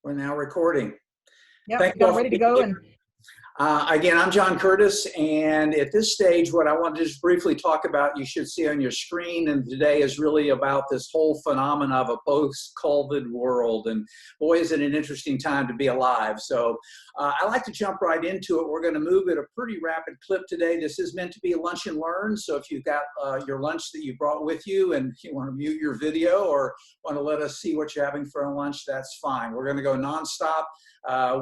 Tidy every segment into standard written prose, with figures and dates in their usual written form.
We're now recording. Yep, Thank you got all it for ready to being go. here. And Again, I'm John Curtis, and at this stage, what I want to just briefly talk about, you should see on your screen, and today is really about this whole phenomena of a post-COVID world, and boy, is it an interesting time to be alive. So I like to jump right into it. We're going to move at a pretty rapid clip today. This is meant to be a lunch and learn, so if you've got your lunch that you brought with you and you want to mute your video or want to let us see what you're having for lunch, that's fine. We're going to go nonstop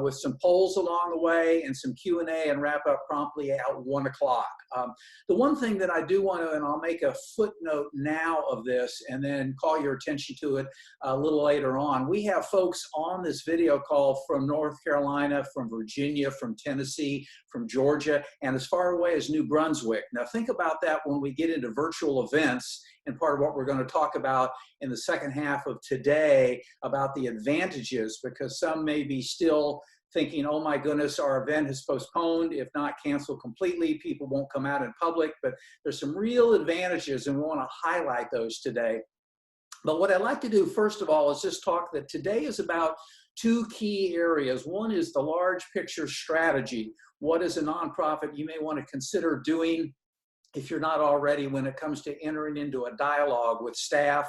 with some polls along the way and some Q&A and wrap up promptly at 1 o'clock. The one thing that I do want to, and I'll make a footnote now of this and then call your attention to it a little later on. We have folks on this video call from North Carolina, from Virginia, from Tennessee, from Georgia, and as far away as New Brunswick. Now think about that when we get into virtual events, and part of what we're going to talk about in the second half of today about the advantages, because some may be still thinking, oh my goodness, our event is postponed, if not canceled completely, people won't come out in public, but there's some real advantages and we want to highlight those today. But what I'd like to do first of all is just talk that today is about two key areas. One is the large picture strategy. What is a nonprofit you may want to consider doing if you're not already when it comes to entering into a dialogue with staff,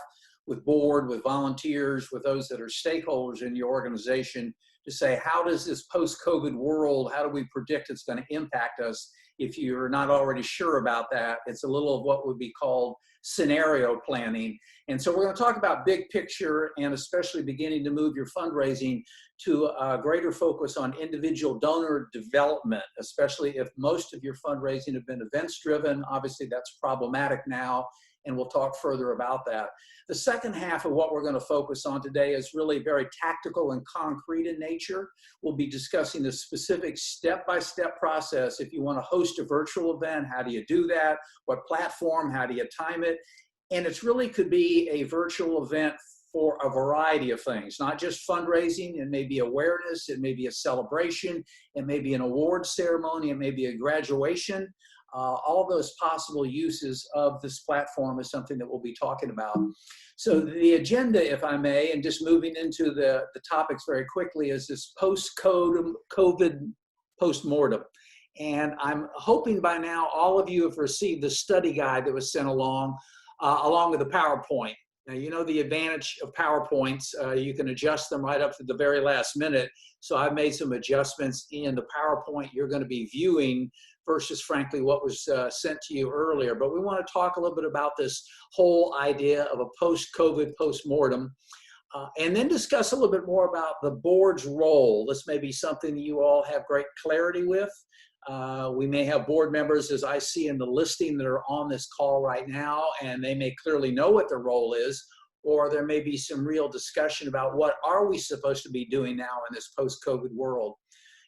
with board, with volunteers, with those that are stakeholders in your organization to say, how does this post-COVID world, how do we predict it's going to impact us? If you're not already sure about that, it's a little of what would be called scenario planning. And so we're going to talk about big picture and especially beginning to move your fundraising to a greater focus on individual donor development, especially if most of your fundraising have been events driven. Obviously that's problematic now, and we'll talk further about that. The second half of what we're going to focus on today is really very tactical and concrete in nature. We'll be discussing the specific step-by-step process. If you want to host a virtual event, how do you do that? What platform? How do you time it? And it really could be a virtual event for a variety of things, not just fundraising. It may be awareness, it may be a celebration, it may be an award ceremony, it may be a graduation. All those possible uses of this platform is something that we'll be talking about. So the agenda, if I may, and just moving into the topics very quickly, is this post-COVID postmortem. And I'm hoping by now all of you have received the study guide that was sent along with the PowerPoint. Now, you know the advantage of PowerPoints, you can adjust them right up to the very last minute. So I've made some adjustments in the PowerPoint you're going to be viewing versus, frankly, what was sent to you earlier. But we want to talk a little bit about this whole idea of a post-COVID postmortem, and then discuss a little bit more about the board's role. This may be something that you all have great clarity with. We may have board members, as I see in the listing, that are on this call right now, and they may clearly know what their role is, or there may be some real discussion about what are we supposed to be doing now in this post-COVID world.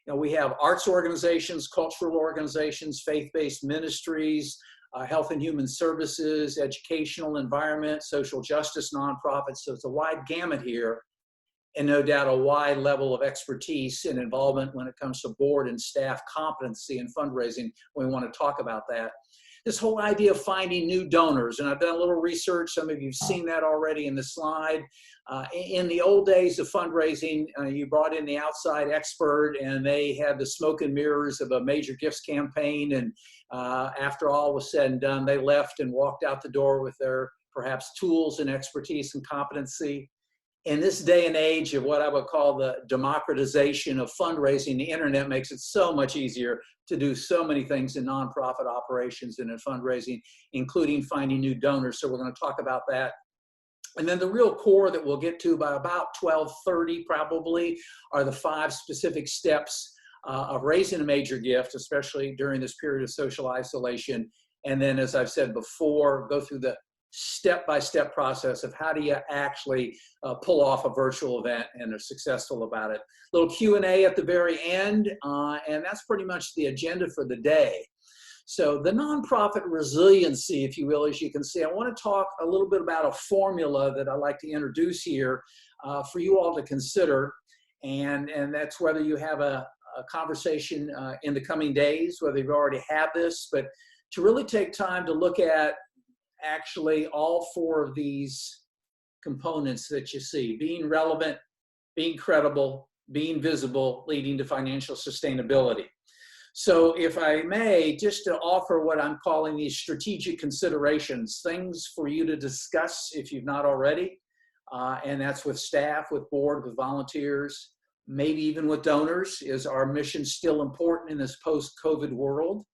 You know, we have arts organizations, cultural organizations, faith-based ministries, health and human services, educational environment, social justice nonprofits. So it's a wide gamut here, and no doubt a wide level of expertise and involvement when it comes to board and staff competency and fundraising. We want to talk about that. This whole idea of finding new donors, and I've done a little research, some of you have seen that already in the slide. In the old days of fundraising, you brought in the outside expert and they had the smoke and mirrors of a major gifts campaign, and after all was said and done, they left and walked out the door with their perhaps tools and expertise and competency. In this day and age of what I would call the democratization of fundraising, the internet makes it so much easier to do so many things in nonprofit operations and in fundraising, including finding new donors. So we're going to talk about that. And then the real core that we'll get to by about 12:30 probably are the 5 specific steps of raising a major gift, especially during this period of social isolation. And then, as I've said before, go through the step-by-step process of how do you actually pull off a virtual event and are successful about it. Little Q&A at the very end, and that's pretty much the agenda for the day. So the nonprofit resiliency, if you will, as you can see, I want to talk a little bit about a formula that I like to introduce here for you all to consider, and that's whether you have a conversation in the coming days, whether you've already had this, but to really take time to look at actually all 4 of these components that you see: being relevant, being credible, being visible, leading to financial sustainability. So if I may, just to offer what I'm calling these strategic considerations, things for you to discuss if you've not already, and that's with staff, with board, with volunteers, maybe even with donors. Is our mission still important in this post-COVID world?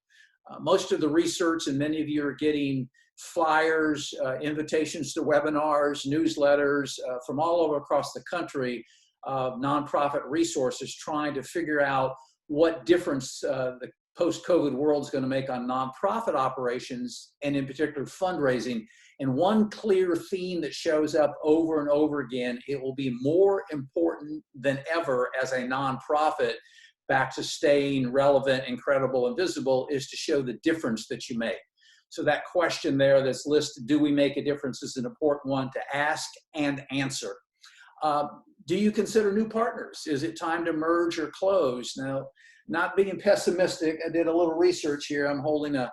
Most of the research, and many of you are getting flyers, invitations to webinars, newsletters from all over across the country, nonprofit resources trying to figure out what difference the post-COVID world is going to make on nonprofit operations, and in particular fundraising. And one clear theme that shows up over and over again, it will be more important than ever as a nonprofit, back to staying relevant and credible and visible, is to show the difference that you make. So that question there that's listed, do we make a difference, is an important one to ask and answer. Do you consider new partners? Is it time to merge or close? Now, not being pessimistic, I did a little research here. I'm holding a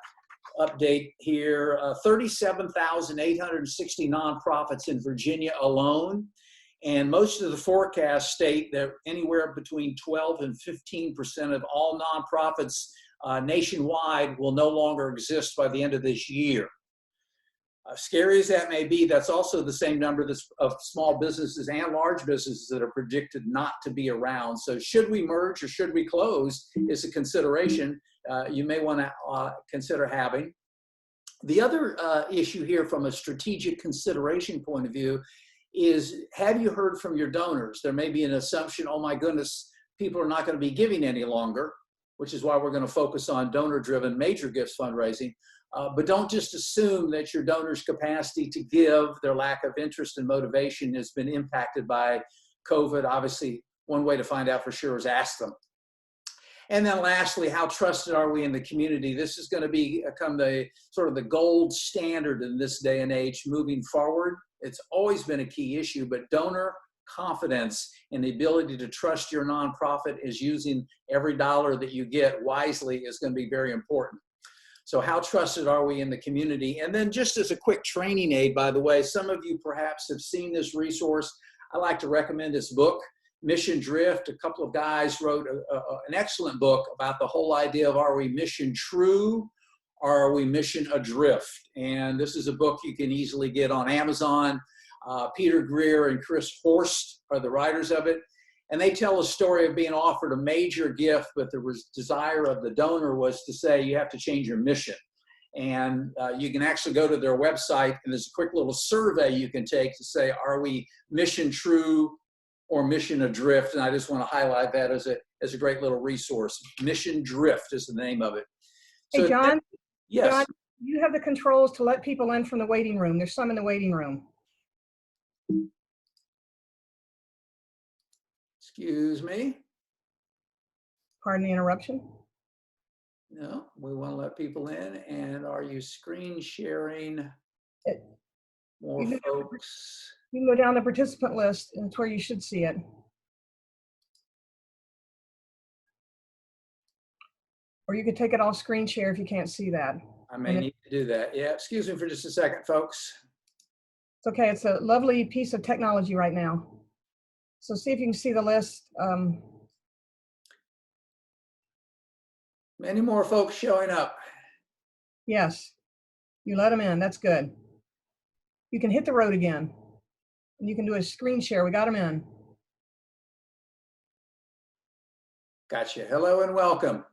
update here. 37,860 nonprofits in Virginia alone. And most of the forecasts state that anywhere between 12 and 15% of all nonprofits nationwide will no longer exist by the end of this year. Scary as that may be, that's also the same number of small businesses and large businesses that are predicted not to be around. So should we merge or should we close is a consideration you may want to consider having. The other issue here from a strategic consideration point of view is, have you heard from your donors? There may be an assumption, oh my goodness, people are not going to be giving any longer, which is why we're going to focus on donor-driven major gifts fundraising. But don't just assume that your donors' capacity to give, their lack of interest and motivation has been impacted by COVID. Obviously, one way to find out for sure is ask them. And then lastly, how trusted are we in the community? This is going to become the sort of the gold standard in this day and age moving forward. It's always been a key issue, but donor confidence and the ability to trust your nonprofit is using every dollar that you get wisely is going to be very important. So how trusted are we in the community? And then just as a quick training aid, by the way, some of you perhaps have seen this resource. I like to recommend this book, Mission Drift. A couple of guys wrote an excellent book about the whole idea of, are we mission true or are we mission adrift? And this is a book you can easily get on Amazon. Peter Greer and Chris Horst are the writers of it. And they tell a story of being offered a major gift, but the desire of the donor was to say, you have to change your mission. And you can actually go to their website, and there's a quick little survey you can take to say, are we mission true or mission adrift? And I just want to highlight that as a great little resource. Mission Drift is the name of it. So hey, John. Yes. John, you have the controls to let people in from the waiting room. There's some in the waiting room. Excuse me. Pardon the interruption. No, we want to let people in. And are you screen sharing more folks? You can go down the participant list, and it's where you should see it. Or you could take it off screen share if you can't see that. I may need to do that. Yeah, excuse me for just a second, folks. It's okay. It's a lovely piece of technology right now. So see if you can see the list. Many more folks showing up. Yes, you let them in. That's good. You can hit the road again. And you can do a screen share. We got them in. Gotcha. Hello and welcome.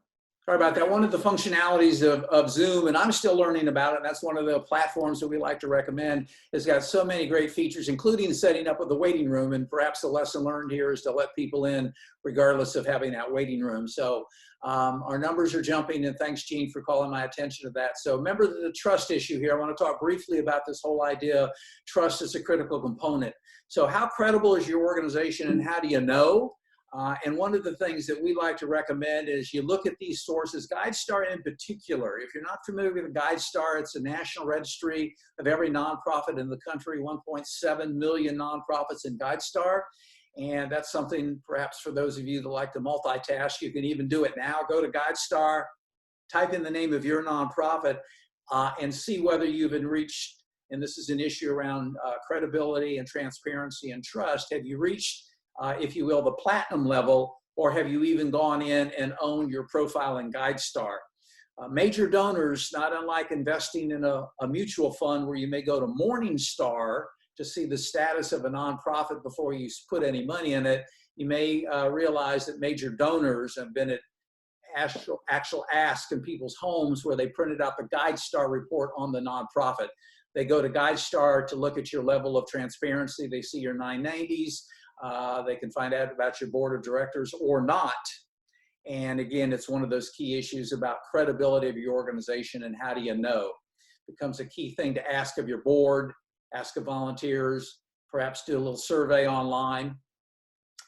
Sorry about that. One of the functionalities of Zoom, and I'm still learning about it, and that's one of the platforms that we like to recommend, has got so many great features, including setting up with the waiting room. And perhaps the lesson learned here is to let people in regardless of having that waiting room. So our numbers are jumping, and thanks, Gene, for calling my attention to that. So remember the trust issue here. I want to talk briefly about this whole idea of trust as a critical component. So how credible is your organization, and how do you know? And one of the things that we like to recommend is you look at these sources, GuideStar in particular. If you're not familiar with GuideStar, it's a national registry of every nonprofit in the country, 1.7 million nonprofits in GuideStar. And that's something perhaps for those of you that like to multitask, you can even do it now. Go to GuideStar, type in the name of your nonprofit, and see whether you've been reached, and this is an issue around credibility and transparency and trust. Have you reached if you will, the platinum level, or have you even gone in and owned your profile in GuideStar? Major donors, not unlike investing in a mutual fund where you may go to Morningstar to see the status of a nonprofit before you put any money in it, you may realize that major donors have been at actual ask in people's homes where they printed out the GuideStar report on the nonprofit. They go to GuideStar to look at your level of transparency. They see your 990s. They can find out about your board of directors or not. And again, it's one of those key issues about credibility of your organization and how do you know. It becomes a key thing to ask of your board, ask of volunteers, perhaps do a little survey online.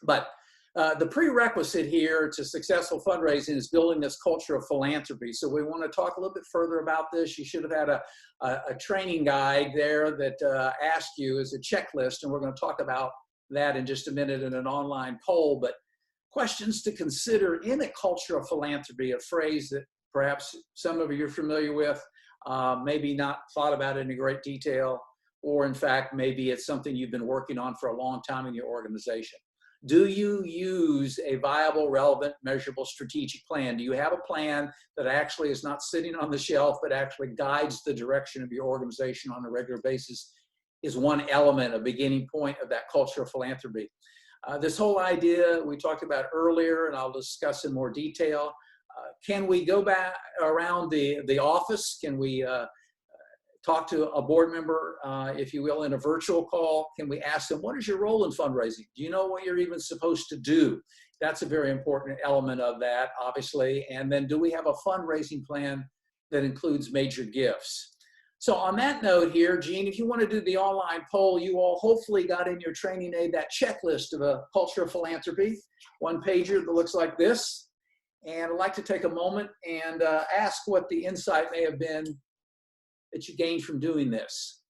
But the prerequisite here to successful fundraising is building this culture of philanthropy. So we want to talk a little bit further about this. You should have had a training guide there that asked you as a checklist, and we're going to talk about that in just a minute in an online poll. But questions to consider in a culture of philanthropy, a phrase that perhaps some of you are familiar with, maybe not thought about in great detail, or in fact, maybe it's something you've been working on for a long time in your organization. Do you use a viable, relevant, measurable strategic plan? Do you have a plan that actually is not sitting on the shelf, but actually guides the direction of your organization on a regular basis? Is one element, a beginning point of that culture of philanthropy. This whole idea we talked about earlier, and I'll discuss in more detail. Can we go back around the office? Can we talk to a board member, if you will, in a virtual call? Can we ask them, what is your role in fundraising? Do you know what you're even supposed to do? That's a very important element of that, obviously. And then do we have a fundraising plan that includes major gifts? So on that note here, Gene, if you want to do the online poll, you all hopefully got in your training aid that checklist of a culture of philanthropy, one pager that looks like this. And I'd like to take a moment and ask what the insight may have been that you gained from doing this.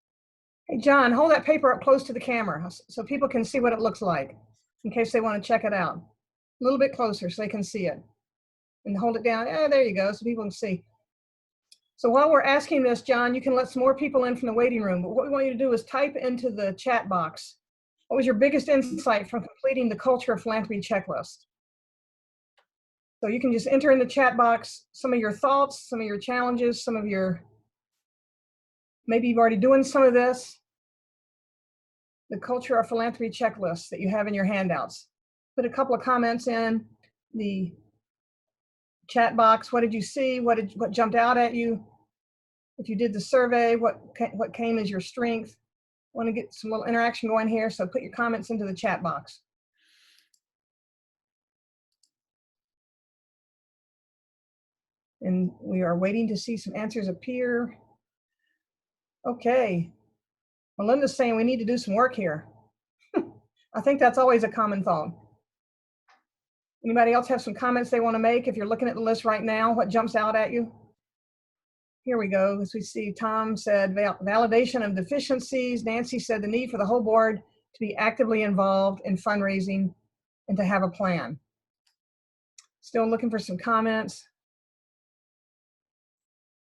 Hey, John, hold that paper up close to the camera so people can see what it looks like in case they want to check it out. A little bit closer so they can see it. And hold it down. There you go, so people can see. So while we're asking this, John, you can let some more people in from the waiting room. But what we want you to do is type into the chat box, what was your biggest insight from completing the Culture of Philanthropy checklist? So you can just enter in the chat box some of your thoughts, some of your challenges, some of your, maybe you've already doing some of this, the Culture of Philanthropy checklist that you have in your handouts. Put a couple of comments in the chat box. What did you see? What jumped out at you? If you did the survey, what came as your strength? Want to get some little interaction going here, so put your comments into the chat box. And we are waiting to see some answers appear. Okay. Melinda's saying we need to do some work here. I think that's always a common thought. Anybody else have some comments they want to make? If you're looking at the list right now, what jumps out at you? Here we go. As we see, Tom said validation of deficiencies. Nancy said the need for the whole board to be actively involved in fundraising and to have a plan. Still looking for some comments.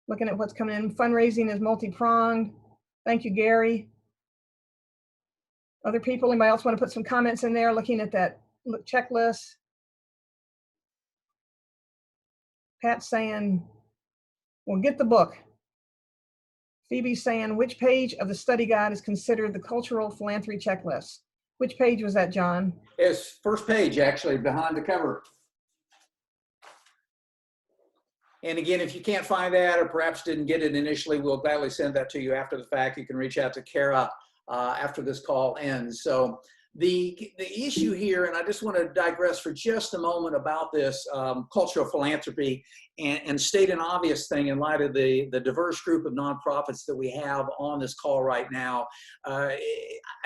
Looking at what's coming in. Fundraising is multi-pronged. Thank you, Gary. Other people, anybody else want to put some comments in there looking at that checklist? Pat's saying, well, get the book. Phoebe's saying, which page of the study guide is considered the cultural philanthropy checklist? Which page was that, John? It's first page, actually, behind the cover. And again, if you can't find that or perhaps didn't get it initially, we'll gladly send that to you after the fact. You can reach out to Kara after this call ends. So the issue here, and I just want to digress for just a moment about this culture of philanthropy and state an obvious thing in light of the diverse group of nonprofits that we have on this call right now. I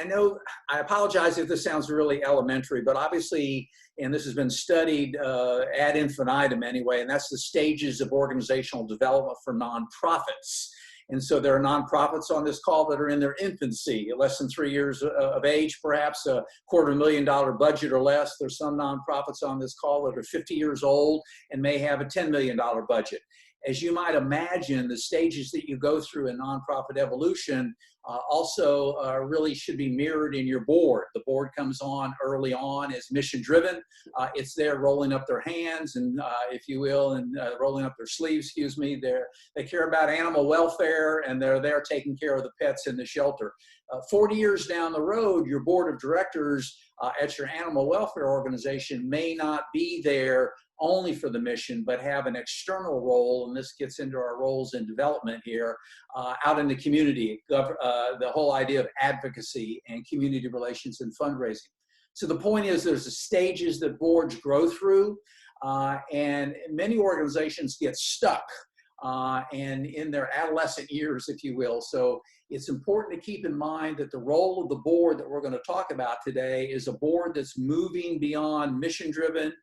know, I apologize if this sounds really elementary, but obviously, and this has been studied ad infinitum anyway, and that's the stages of organizational development for nonprofits. And so there are nonprofits on this call that are in their infancy, less than 3 years of age, perhaps a $250,000 budget or less. There's some nonprofits on this call that are 50 years old and may have a $10 million budget. As you might imagine, the stages that you go through in nonprofit evolution Also really should be mirrored in your board. The board comes on early on as mission driven. It's there rolling up their hands and if you will, and rolling up their sleeves, excuse me. They care about animal welfare and they're there taking care of the pets in the shelter. 40 years down the road, your board of directors at your animal welfare organization may not be there only for the mission, but have an external role, and this gets into our roles in development here, out in the community, the whole idea of advocacy and community relations and fundraising. So the point is there's the stages that boards grow through, and many organizations get stuck and in their adolescent years, if you will. So it's important to keep in mind that the role of the board that we're going to talk about today is a board that's moving beyond mission-driven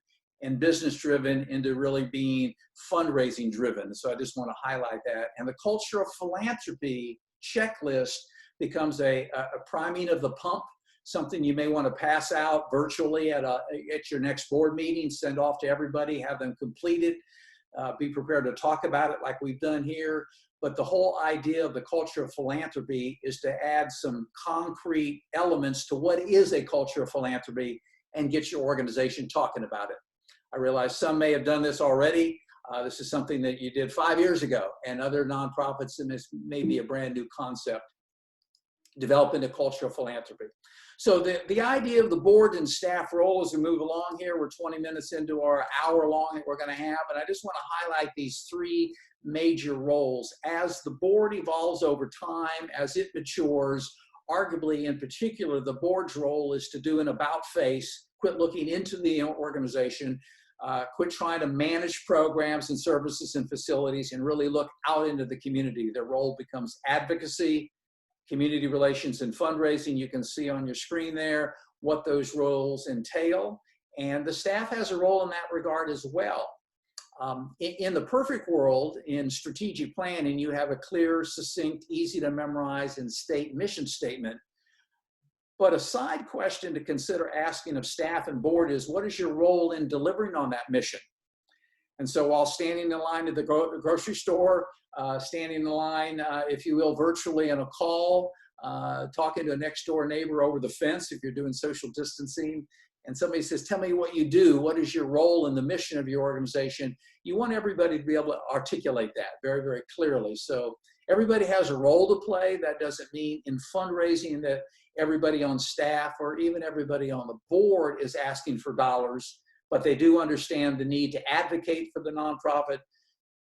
and business-driven into really being fundraising-driven. So I just want to highlight that. And the culture of philanthropy checklist becomes a priming of the pump, something you may want to pass out virtually at your next board meeting, send off to everybody, have them complete it, be prepared to talk about it like we've done here. But the whole idea of the culture of philanthropy is to add some concrete elements to what is a culture of philanthropy and get your organization talking about it. I realize some may have done this already. This is something that you did 5 years ago, and other nonprofits, and this may be a brand new concept, developing a culture of philanthropy. So the idea of the board and staff role as we move along here, we're 20 minutes into our hour long that we're going to have, and I just want to highlight these three major roles. As the board evolves over time, as it matures, arguably in particular, the board's role is to do an about face, quit looking into the organization, quit trying to manage programs and services and facilities, and really look out into the community. Their role becomes advocacy, community relations, and fundraising. You can see on your screen there what those roles entail. And the staff has a role in that regard as well. In the perfect world, in strategic planning, you have a clear, succinct, easy to memorize and state mission statement. But a side question to consider asking of staff and board is, what is your role in delivering on that mission? And so while standing in line at the grocery store, standing in line, if you will, virtually on a call, talking to a next door neighbor over the fence if you're doing social distancing, and somebody says, tell me what you do, what is your role in the mission of your organization? You want everybody to be able to articulate that very, very clearly. So everybody has a role to play. That doesn't mean in fundraising that everybody on staff or even everybody on the board is asking for dollars, but they do understand the need to advocate for the nonprofit,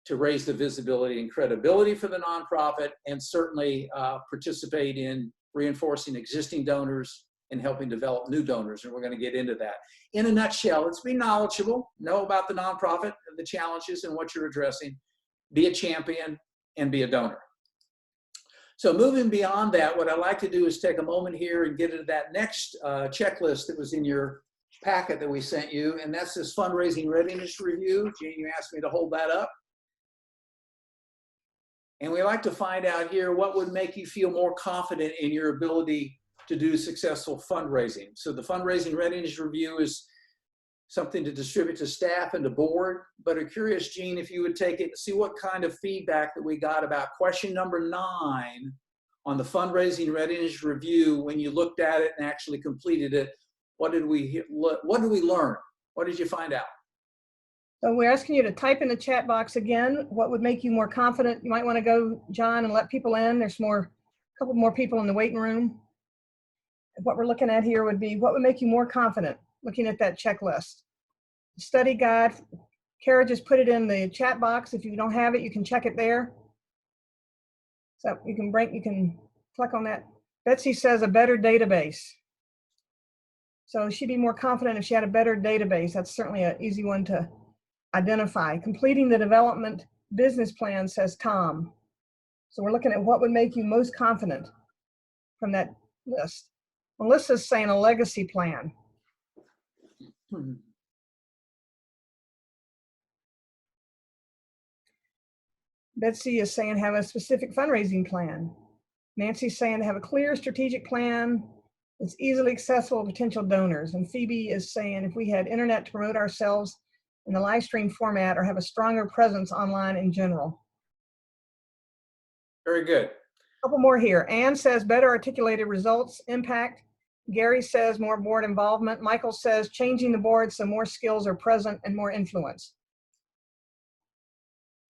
to raise the visibility and credibility for the nonprofit, and certainly participate in reinforcing existing donors and helping develop new donors. And we're going to get into that. In a nutshell, let's be knowledgeable, know about the nonprofit, the challenges and what you're addressing, be a champion, and be a donor. So moving beyond that, what I'd like to do is take a moment here and get into that next checklist that was in your packet that we sent you, and that's this fundraising readiness review. Jane, you asked me to hold that up. And we like to find out here what would make you feel more confident in your ability to do successful fundraising. So the fundraising readiness review is something to distribute to staff and the board, but I'm curious, Gene, if you would take it, see what kind of feedback that we got about question number 9 on the fundraising readiness review. When you looked at it and actually completed it, what did we learn? What did you find out? So we're asking you to type in the chat box again, what would make you more confident? You might want to go, John, and let people in. There's a couple more people in the waiting room. What we're looking at here would be, what would make you more confident looking at that checklist? Study guide, Kara just put it in the chat box. If you don't have it, you can check it there. So you can click on that. Betsy says a better database. So she'd be more confident if she had a better database. That's certainly an easy one to identify. Completing the development business plan, says Tom. So we're looking at what would make you most confident from that list. Melissa's saying a legacy plan. Betsy is saying have a specific fundraising plan. Nancy's saying to have a clear strategic plan that's easily accessible to potential donors. And Phoebe is saying if we had internet to promote ourselves in the live stream format or have a stronger presence online in general. Very good. Couple more here. Ann says better articulated results, impact. Gary says more board involvement. Michael says changing the board so more skills are present and more influence.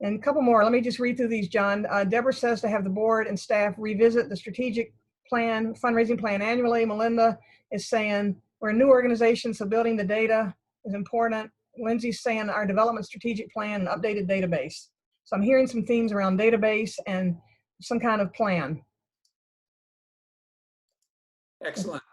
And a couple more. Let me just read through these, John. Deborah says to have the board and staff revisit the strategic plan, fundraising plan annually. Melinda is saying we're a new organization, so building the data is important. Lindsay's saying our development strategic plan and updated database. So I'm hearing some themes around database and some kind of plan. Excellent.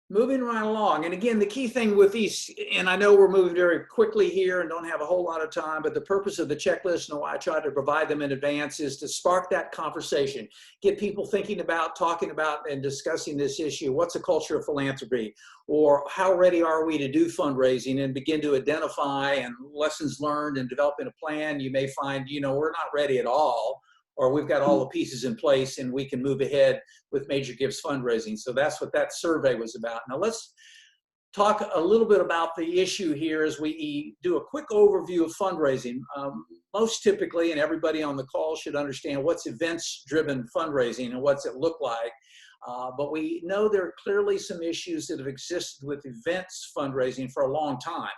Moving right along. And again, the key thing with these, and I know we're moving very quickly here and don't have a whole lot of time, but the purpose of the checklist and why I try to provide them in advance is to spark that conversation, get people thinking about, talking about, and discussing this issue. What's a culture of philanthropy? Or how ready are we to do fundraising, and begin to identify and lessons learned and developing a plan. You may find, you know, we're not ready at all, or we've got all the pieces in place and we can move ahead with Major Gives fundraising. So that's what that survey was about. Now let's talk a little bit about the issue here as we do a quick overview of fundraising. Most typically, and everybody on the call should understand, what's events-driven fundraising and what's it look like. But we know there are clearly some issues that have existed with events fundraising for a long time.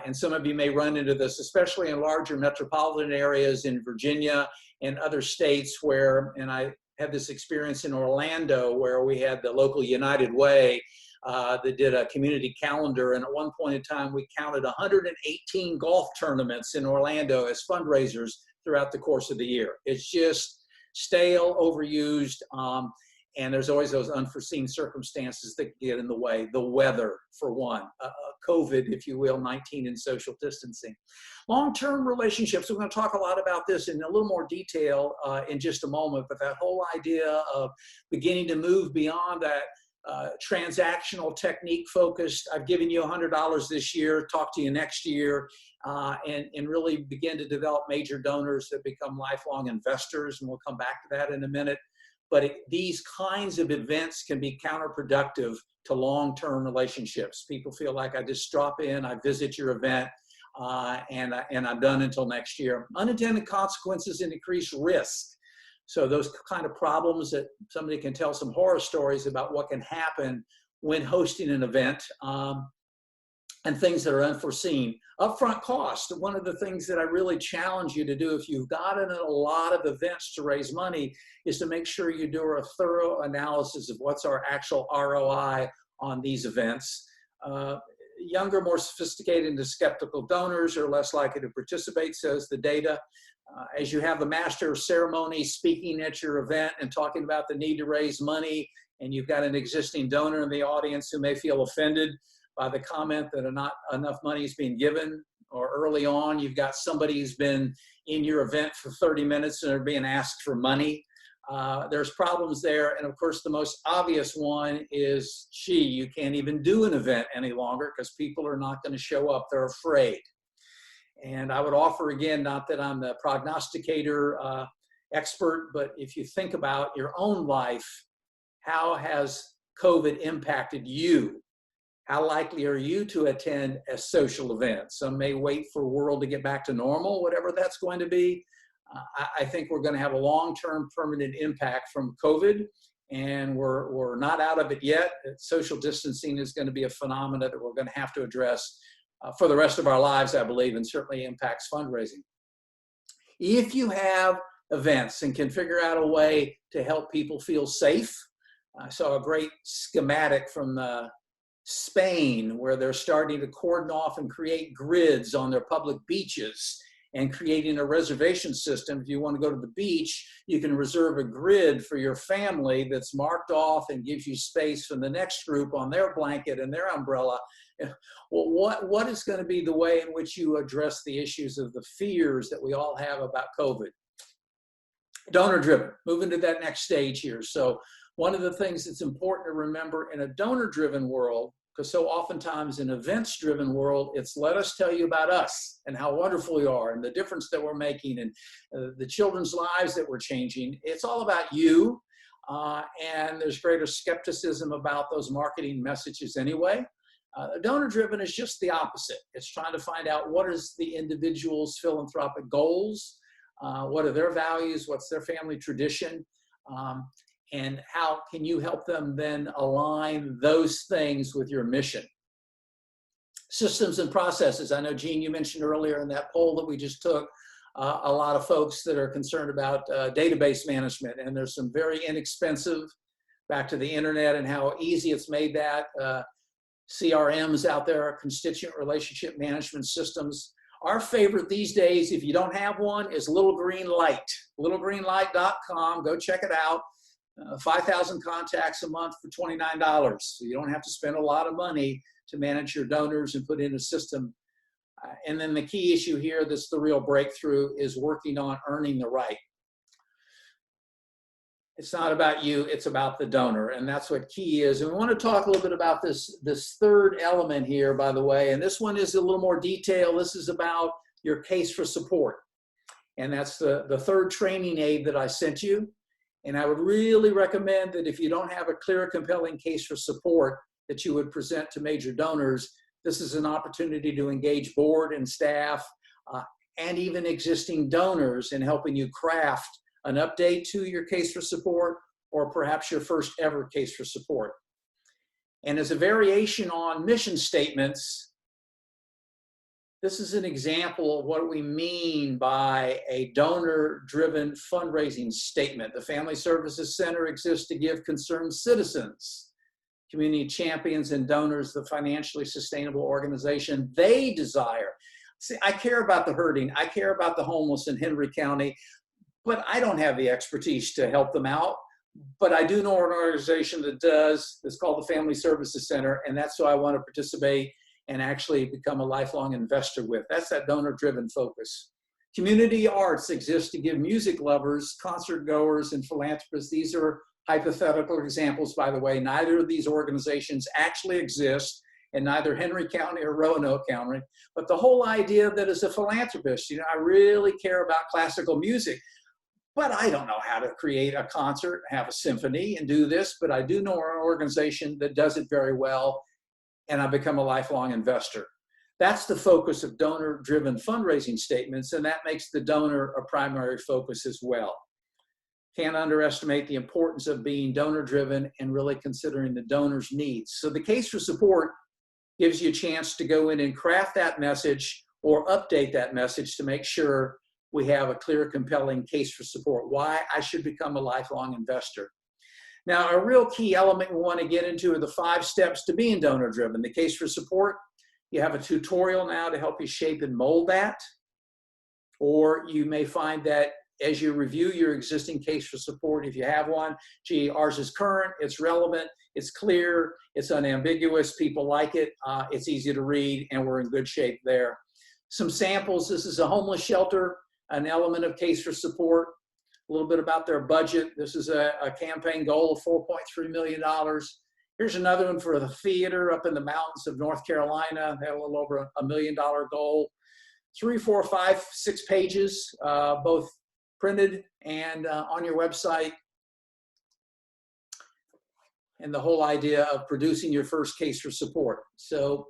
And some of you may run into this, especially in larger metropolitan areas in Virginia and other states where, and I had this experience in Orlando where we had the local United Way that did a community calendar. And at one point in time, we counted 118 golf tournaments in Orlando as fundraisers throughout the course of the year. It's just stale, overused. And there's always those unforeseen circumstances that get in the way. The weather, for one, COVID, if you will, 19 and social distancing. Long-term relationships, we're going to talk a lot about this in a little more detail in just a moment, but that whole idea of beginning to move beyond that transactional technique focused, I've given you $100 this year, talk to you next year, and really begin to develop major donors that become lifelong investors, and we'll come back to that in a minute. But these kinds of events can be counterproductive to long-term relationships. People feel like I just drop in, I visit your event, and I'm done until next year. Unintended consequences and increased risk. So those kind of problems that somebody can tell some horror stories about what can happen when hosting an event, and things that are unforeseen. Upfront cost, one of the things that I really challenge you to do if you've gotten a lot of events to raise money is to make sure you do a thorough analysis of what's our actual ROI on these events. Younger, more sophisticated and skeptical donors are less likely to participate, says the data. As you have the master of ceremony speaking at your event and talking about the need to raise money, and you've got an existing donor in the audience who may feel offended by the comment that not enough money is being given, or early on, you've got somebody who's been in your event for 30 minutes and are being asked for money. There's problems there. And of course, the most obvious one is, gee, you can't even do an event any longer because people are not going to show up. They're afraid. And I would offer again, not that I'm the prognosticator expert, but if you think about your own life, how has COVID impacted you? How likely are you to attend a social event? Some may wait for the world to get back to normal, whatever that's going to be. I think we're going to have a long-term permanent impact from COVID, and we're not out of it yet. Social distancing is going to be a phenomenon that we're going to have to address for the rest of our lives, I believe, and certainly impacts fundraising. If you have events and can figure out a way to help people feel safe, I saw a great schematic from Spain, where they're starting to cordon off and create grids on their public beaches and creating a reservation system. If you want to go to the beach, you can reserve a grid for your family that's marked off and gives you space for the next group on their blanket and their umbrella. Well, what is going to be the way in which you address the issues of the fears that we all have about COVID? Donor-driven, moving to that next stage here. So one of the things that's important to remember in a donor-driven world, because so oftentimes in events-driven world, it's let us tell you about us and how wonderful we are and the difference that we're making and the children's lives that we're changing. It's all about you, and there's greater skepticism about those marketing messages anyway. Donor-driven is just the opposite. It's trying to find out what is the individual's philanthropic goals, What are their values? What's their family tradition? And how can you help them then align those things with your mission? Systems and processes. I know, Gene, you mentioned earlier in that poll that we just took, a lot of folks that are concerned about database management, and there's some very inexpensive, back to the internet and how easy it's made that, CRMs out there, constituent relationship management systems. Our favorite these days, if you don't have one, is Little Green Light. littlegreenlight.com, go check it out. 5,000 contacts a month for $29. So you don't have to spend a lot of money to manage your donors and put in a system. And then the key issue here, that's the real breakthrough, is working on earning the right. It's not about you, it's about the donor, and that's what key is. And we want to talk a little bit about this third element here, by the way, and this one is a little more detailed. This is about your case for support. And that's the third training aid that I sent you. And I would really recommend that if you don't have a clear, compelling case for support that you would present to major donors, this is an opportunity to engage board and staff and even existing donors in helping you craft an update to your case for support, or perhaps your first ever case for support. And as a variation on mission statements, this is an example of what we mean by a donor-driven fundraising statement. The Family Services Center exists to give concerned citizens, community champions, and donors the financially sustainable organization they desire. See, I care about the hurting. I care about the homeless in Henry County, but I don't have the expertise to help them out. But I do know an organization that does. It's called the Family Services Center, and that's who I want to participate and actually become a lifelong investor with. That's that donor-driven focus. Community arts exists to give music lovers, concert goers, and philanthropists. These are hypothetical examples, by the way. Neither of these organizations actually exist in neither Henry County or Roanoke County. But the whole idea that as a philanthropist, I really care about classical music, but I don't know how to create a concert, have a symphony, and do this, but I do know an organization that does it very well, and I become a lifelong investor. That's the focus of donor-driven fundraising statements, and that makes the donor a primary focus as well. Can't underestimate the importance of being donor-driven and really considering the donor's needs. So the case for support gives you a chance to go in and craft that message or update that message to make sure we have a clear, compelling case for support, why I should become a lifelong investor. Now, a real key element we want to get into are the 5 steps to being donor-driven. The case for support, you have a tutorial now to help you shape and mold that. Or you may find that as you review your existing case for support, if you have one, gee, ours is current, it's relevant, it's clear, it's unambiguous, people like it, it's easy to read, and we're in good shape there. Some samples, this is a homeless shelter, an element of case for support. A little bit about their budget. This is a campaign goal of $4.3 million. Here's another one for the theater up in the mountains of North Carolina. They had a little over $1 million goal. 3, 4, 5, 6 pages, both printed and on your website. And the whole idea of producing your first case for support. So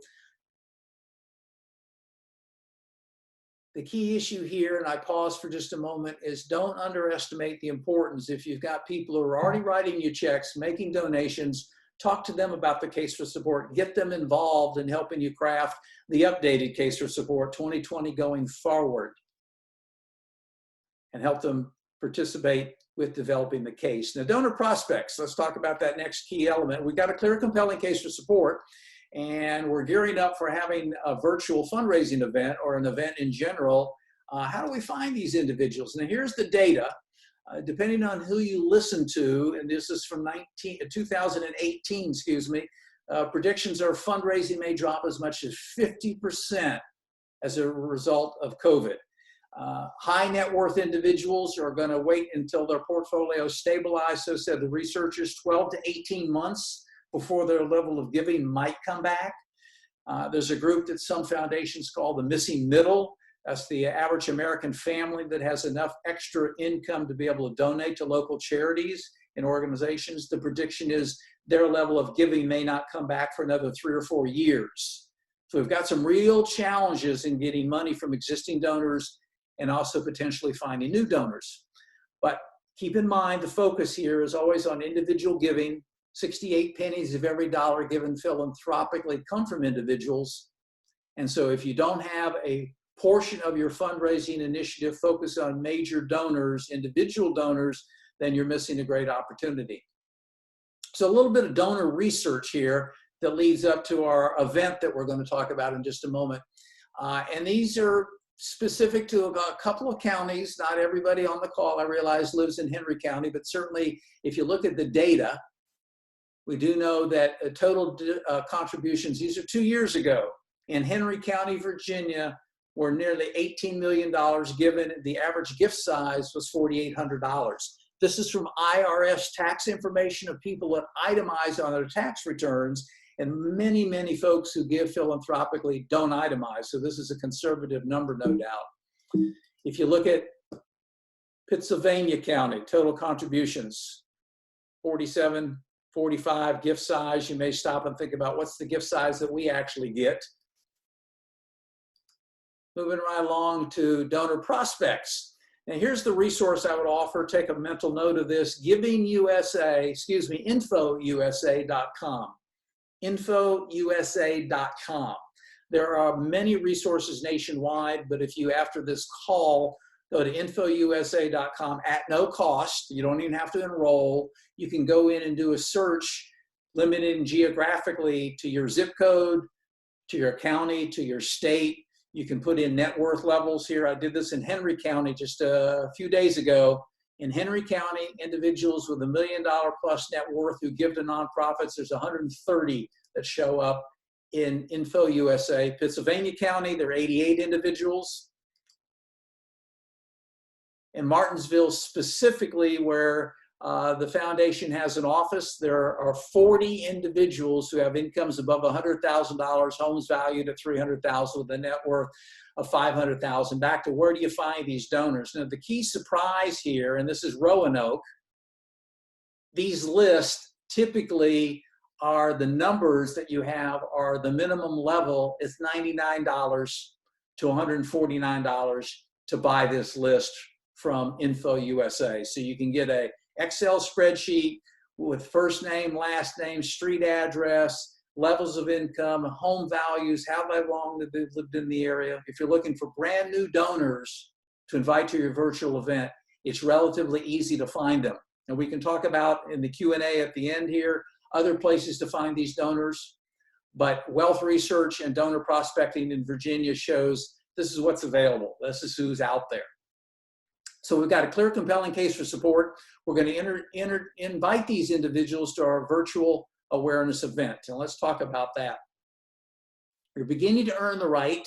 the key issue here, and I pause for just a moment, is don't underestimate the importance. If you've got people who are already writing you checks, making donations, talk to them about the case for support, get them involved in helping you craft the updated case for support 2020 going forward, and help them participate with developing the case. Now, donor prospects, let's talk about that next key element. We've got a clear, compelling case for support, and we're gearing up for having a virtual fundraising event or an event in general. How do we find these individuals? Now, here's the data. Depending on who you listen to, and this is from 2018, predictions are fundraising may drop as much as 50% as a result of COVID. High net worth individuals are going to wait until their portfolio stabilizes. So said the researchers, 12 to 18 months before their level of giving might come back. There's a group that some foundations call the missing middle. That's the average American family that has enough extra income to be able to donate to local charities and organizations. The prediction is their level of giving may not come back for another 3 or 4 years. So we've got some real challenges in getting money from existing donors and also potentially finding new donors. But keep in mind, the focus here is always on individual giving. 68 pennies of every dollar given philanthropically come from individuals. And so if you don't have a portion of your fundraising initiative focused on major donors, individual donors, then you're missing a great opportunity. So a little bit of donor research here that leads up to our event that we're going to talk about in just a moment. And these are specific to a couple of counties. Not everybody on the call, I realize, lives in Henry County, but certainly if you look at the data, we do know that total contributions, these are 2 years ago, in Henry County, Virginia, were nearly $18 million given. The average gift size was $4,800. This is from IRS tax information of people that itemize on their tax returns, and many, many folks who give philanthropically don't itemize. So this is a conservative number, no doubt. If you look at Pittsylvania County, total contributions, 47, 45 gift size. You may stop and think about what's the gift size that we actually get. Moving right along to donor prospects. And here's the resource I would offer. Take a mental note of this. InfoUSA.com. InfoUSA.com. There are many resources nationwide, but if you, after this call, go to InfoUSA.com at no cost, you don't even have to enroll. You can go in and do a search limited geographically to your zip code, to your county, to your state. You can put in net worth levels here. I did this in Henry County just a few days ago. In Henry County, individuals with $1 million plus net worth who give to nonprofits, there's 130 that show up in InfoUSA. Pennsylvania County, there are 88 individuals. In Martinsville specifically, where the foundation has an office, there are 40 individuals who have incomes above $100,000, homes valued at $300,000 with a net worth of $500,000. Back to where do you find these donors? Now, the key surprise here, and this is Roanoke, these lists typically are the numbers that you have are the minimum level is $99 to $149 to buy this list from InfoUSA. So you can get a Excel spreadsheet with first name, last name, street address, levels of income, home values, how long they've lived in the area. If you're looking for brand new donors to invite to your virtual event, it's relatively easy to find them. And we can talk about in the Q&A at the end here, other places to find these donors. But Wealth Research and Donor Prospecting in Virginia shows this is what's available. This is who's out there. So we've got a clear, compelling case for support. We're going to invite these individuals to our virtual awareness event. And let's talk about that. You're beginning to earn the right.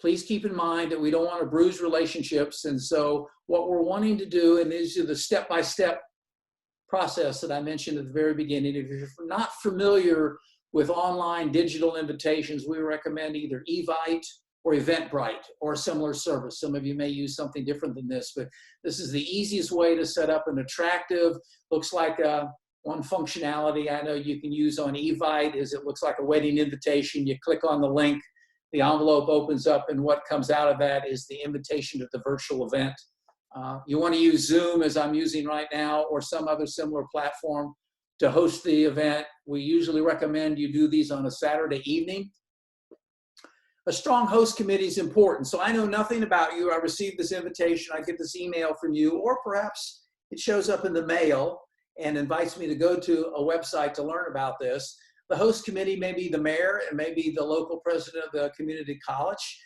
Please keep in mind that we don't want to bruise relationships. And so what we're wanting to do, and these are the step-by-step process that I mentioned at the very beginning. If you're not familiar with online digital invitations, we recommend either Evite or Eventbrite or a similar service. Some of you may use something different than this, but this is the easiest way to set up an attractive, looks like one functionality I know you can use on Evite is it looks like a wedding invitation. You click on the link, the envelope opens up, and what comes out of that is the invitation to the virtual event. You want to use Zoom, as I'm using right now, or some other similar platform to host the event. We usually recommend you do these on a Saturday evening. A strong host committee is important. So I know nothing about you. I received this invitation. I get this email from you, or perhaps it shows up in the mail and invites me to go to a website to learn about this. The host committee may be the mayor, it may be the local president of the community college.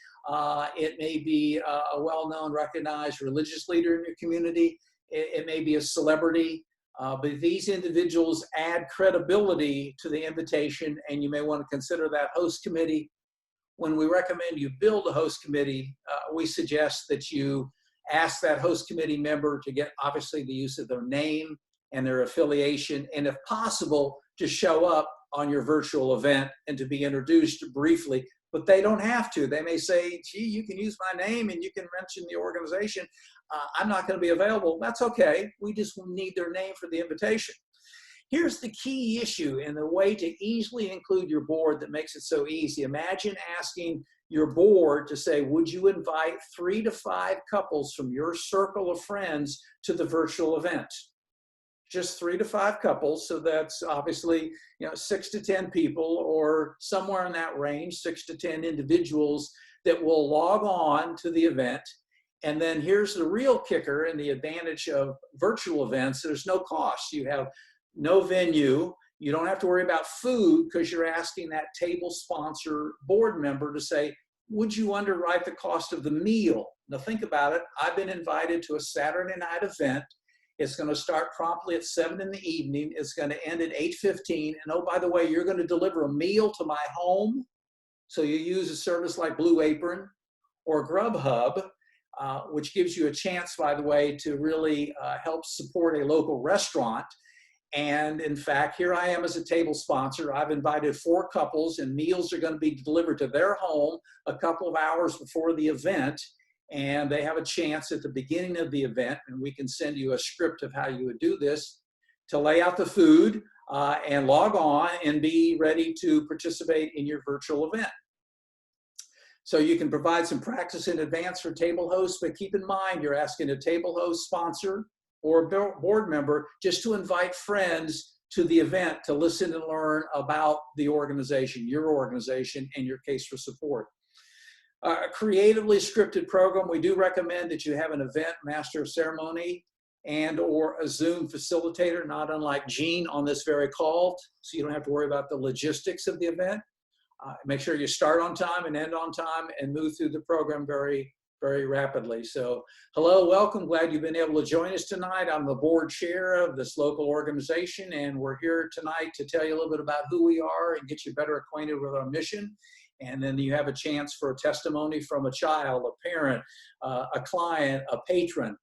It may be a well-known, recognized religious leader in your community. It may be a celebrity. But these individuals add credibility to the invitation, and you may want to consider that host committee. When we recommend you build a host committee, we suggest that you ask that host committee member to get, obviously, the use of their name and their affiliation, and if possible, to show up on your virtual event and to be introduced briefly. But they don't have to. They may say, gee, you can use my name and you can mention the organization. I'm not going to be available. That's okay. We just need their name for the invitation. Here's the key issue and the way to easily include your board that makes it so easy. Imagine asking your board to say, would you invite 3 to 5 couples from your circle of friends to the virtual event? Just 3 to 5 couples. So that's obviously, 6 to 10 people or somewhere in that range, 6 to 10 individuals that will log on to the event. And then here's the real kicker and the advantage of virtual events. There's no cost. You have no venue. You don't have to worry about food because you're asking that table sponsor board member to say, would you underwrite the cost of the meal? Now think about it. I've been invited to a Saturday night event. It's going to start promptly at 7 in the evening. It's going to end at 8:15. And oh, by the way, you're going to deliver a meal to my home. So you use a service like Blue Apron or Grubhub, which gives you a chance, by the way, to really help support a local restaurant. And in fact, here I am as a table sponsor. I've invited 4 couples and meals are going to be delivered to their home a couple of hours before the event. And they have a chance at the beginning of the event, and we can send you a script of how you would do this, to lay out the food and log on and be ready to participate in your virtual event. So you can provide some practice in advance for table hosts, but keep in mind you're asking a table host sponsor or a board member just to invite friends to the event to listen and learn about the organization, your organization, and your case for support. A creatively scripted program, we do recommend that you have an event master of ceremony and or a Zoom facilitator, not unlike Gene on this very call, so you don't have to worry about the logistics of the event. Make sure you start on time and end on time and move through the program very, very rapidly. So hello, welcome. Glad you've been able to join us tonight. I'm the board chair of this local organization, and we're here tonight to tell you a little bit about who we are and get you better acquainted with our mission. And then you have a chance for a testimony from a child, a parent, a client, a patron.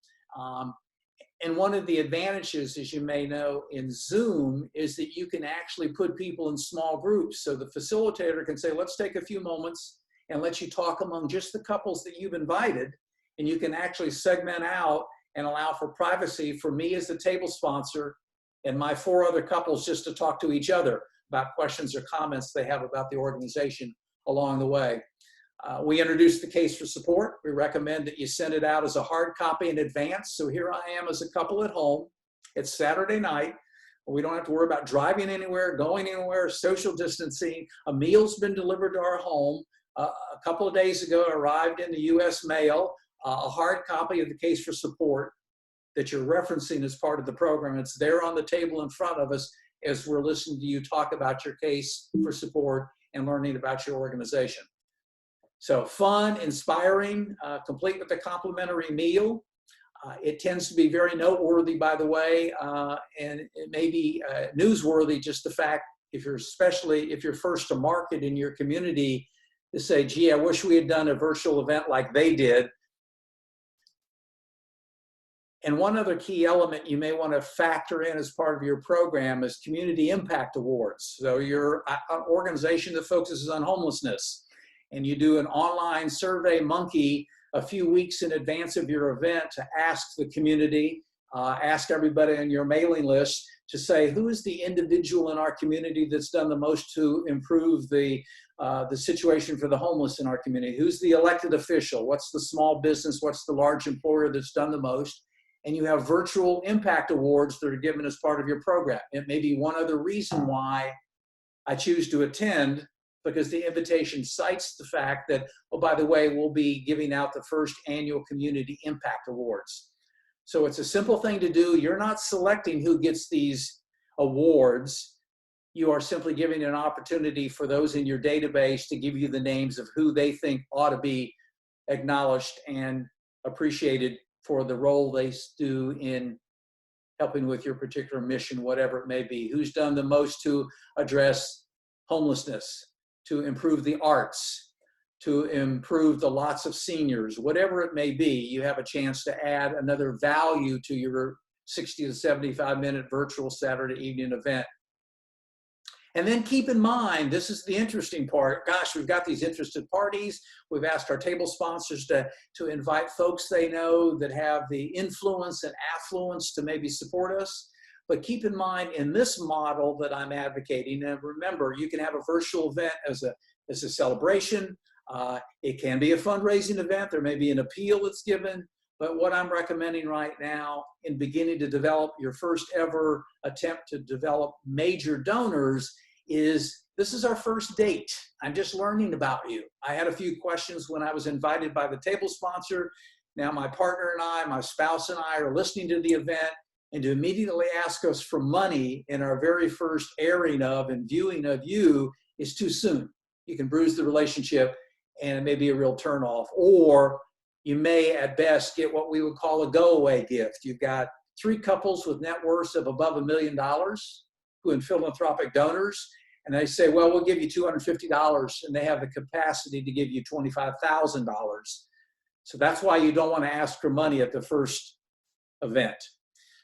And one of the advantages, as you may know, in Zoom is that you can actually put people in small groups. So the facilitator can say, let's take a few moments and let you talk among just the couples that you've invited. And you can actually segment out and allow for privacy for me as the table sponsor and my 4 other couples just to talk to each other about questions or comments they have about the organization along the way. We introduced the case for support. We recommend that you send it out as a hard copy in advance. So here I am as a couple at home. It's Saturday night. We don't have to worry about driving anywhere, going anywhere, social distancing. A meal's been delivered to our home. A couple of days ago, arrived in the U.S. mail, a hard copy of the case for support that you're referencing as part of the program. It's there on the table in front of us as we're listening to you talk about your case for support and learning about your organization. So fun, inspiring, complete with a complimentary meal. It tends to be very noteworthy, by the way, and it may be newsworthy, just the fact, especially if you're first to market in your community, to say, gee, I wish we had done a virtual event like they did. And one other key element you may want to factor in as part of your program is Community Impact Awards. So you're an organization that focuses on homelessness, and you do an online survey monkey a few weeks in advance of your event to ask the community, ask everybody on your mailing list to say, who is the individual in our community that's done the most to improve the situation for the homeless in our community? Who's the elected official? What's the small business? What's the large employer that's done the most? And you have virtual impact awards that are given as part of your program. It may be one other reason why I choose to attend, because the invitation cites the fact that, oh, by the way, we'll be giving out the first annual Community Impact Awards. So it's a simple thing to do. You're not selecting who gets these awards. You are simply giving an opportunity for those in your database to give you the names of who they think ought to be acknowledged and appreciated for the role they do in helping with your particular mission, whatever it may be. Who's done the most to address homelessness, to improve the arts, to improve the lots of seniors, whatever it may be. You have a chance to add another value to your 60 to 75-minute virtual Saturday evening event. And then keep in mind, this is the interesting part. Gosh, we've got these interested parties. We've asked our table sponsors to invite folks they know that have the influence and affluence to maybe support us. But keep in mind, in this model that I'm advocating, and remember, you can have a virtual event as a celebration. It can be a fundraising event. There may be an appeal that's given. But what I'm recommending right now in beginning to develop your first ever attempt to develop major donors is this is our first date. I'm just learning about you. I had a few questions when I was invited by the table sponsor. Now my partner and I, my spouse and I are listening to the event, and to immediately ask us for money in our very first airing of and viewing of you is too soon. You can bruise the relationship and it may be a real turnoff. Or you may at best get what we would call a go-away gift. You've got 3 couples with net worths of above $1 million who are philanthropic donors, and they say, well, we'll give you $250, and they have the capacity to give you $25,000. So that's why you don't want to ask for money at the first event.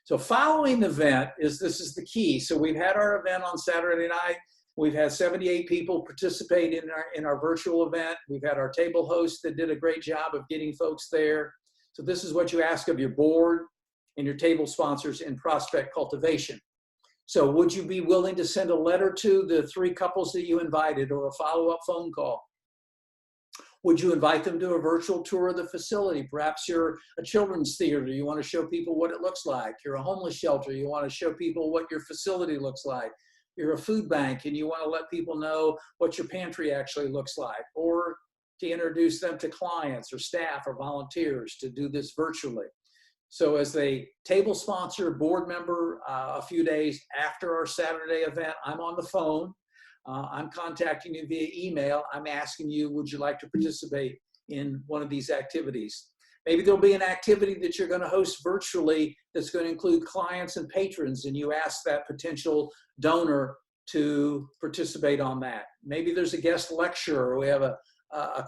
So following the event this is the key. So we've had our event on Saturday night. We've had 78 people participate in our virtual event. We've had our table host that did a great job of getting folks there. So this is what you ask of your board and your table sponsors in prospect cultivation. So would you be willing to send a letter to the 3 couples that you invited or a follow-up phone call? Would you invite them to a virtual tour of the facility? Perhaps you're a children's theater. You want to show people what it looks like. You're a homeless shelter. You want to show people what your facility looks like. You're a food bank and you want to let people know what your pantry actually looks like, or to introduce them to clients or staff or volunteers to do this virtually. So as a table sponsor, board member, a few days after our Saturday event, I'm on the phone. I'm contacting you via email. I'm asking you, would you like to participate in one of these activities? Maybe there'll be an activity that you're going to host virtually that's going to include clients and patrons, and you ask that potential donor to participate on that. Maybe there's a guest lecturer. We have a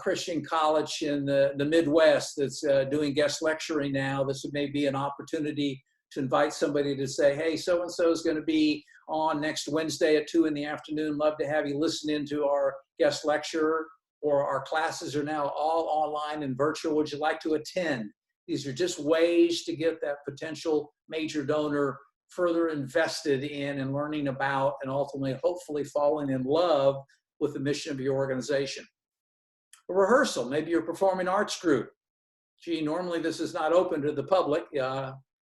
Christian college in the Midwest that's doing guest lecturing now. This may be an opportunity to invite somebody to say, hey, so-and-so is going to be on next Wednesday at 2 in the afternoon. Love to have you listen in to our guest lecturer, or our classes are now all online and virtual. Would you like to attend? These are just ways to get that potential major donor further invested in and learning about and ultimately, hopefully, falling in love with the mission of your organization. A rehearsal, maybe you're a performing arts group. Gee, normally this is not open to the public,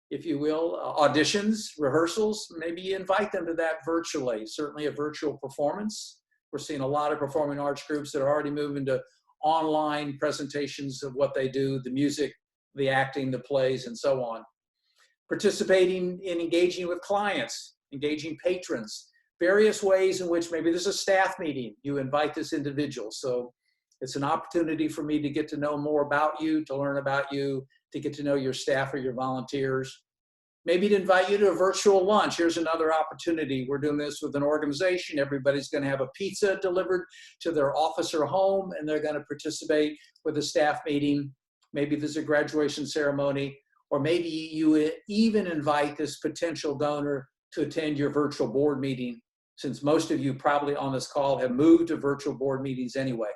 if you will. Auditions, rehearsals, maybe you invite them to that virtually. Certainly a virtual performance. We're seeing a lot of performing arts groups that are already moving to online presentations of what they do, the music, the acting, the plays, and so on. Participating in engaging with clients, engaging patrons, various ways in which maybe there's a staff meeting. You invite this individual. So it's an opportunity for me to get to know more about you, to learn about you, to get to know your staff or your volunteers. Maybe to invite you to a virtual lunch. Here's another opportunity. We're doing this with an organization. Everybody's going to have a pizza delivered to their office or home, and they're going to participate with a staff meeting. Maybe there's a graduation ceremony, or maybe you even invite this potential donor to attend your virtual board meeting, since most of you probably on this call have moved to virtual board meetings anyway.